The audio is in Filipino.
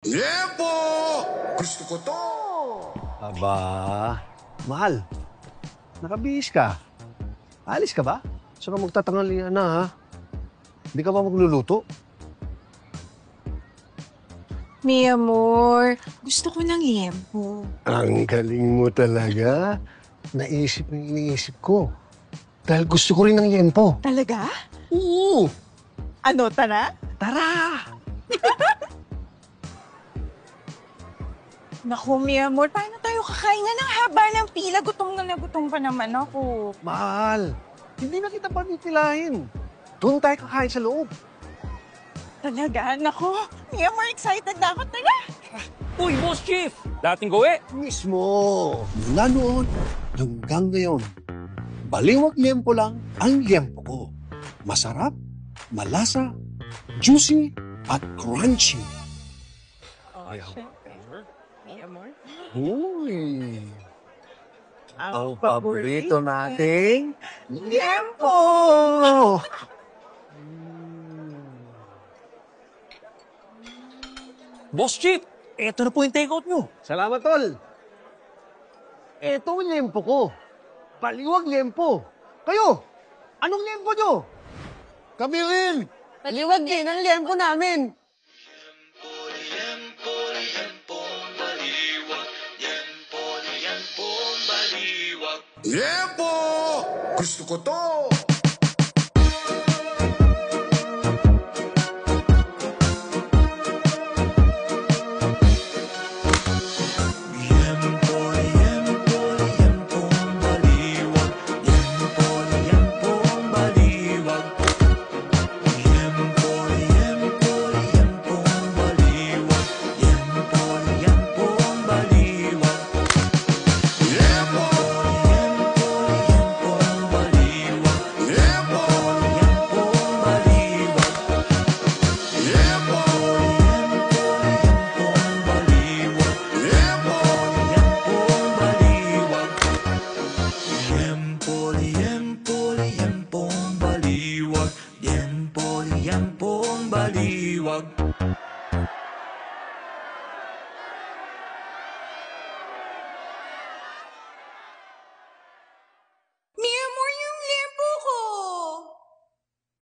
Yempo! Gusto ko to! Aba, mahal. Nakabihis ka. Alis ka ba? Saka magtatangalian na, ha? Hindi ka ba magluluto? Mi amor, gusto ko ng liempo. Ang galing mo talaga. Naisip ng iniisip ko. Dahil gusto ko rin ng yempo. Talaga? Oo! Ano, tara? Tara! Naku, mi amor, paano tayo kakain na ng haba ng pila? Gutom na gutom pa naman ako. Mahal, hindi na kita panitilahin. Doon tayo kakain sa loob. Talaga? Naku, mi amor, excited na ako. Tara! Uy, Boss Chief! Dating gawi! Mismo. Mula noon hanggang ngayon, baliwag liempo lang ang liempo ko. Masarap, malasa, juicy, at crunchy. Mi amor? Uy! Ang paborito nating liempo! Boss Chief! Eto na po yung takeout nyo. Salamat, tol. Eto ang liempo ko. Baliwag liempo. Kayo, anong liempo nyo? Kami rin. Baliwag din ang liempo namin. Yempo! Gusto ko to!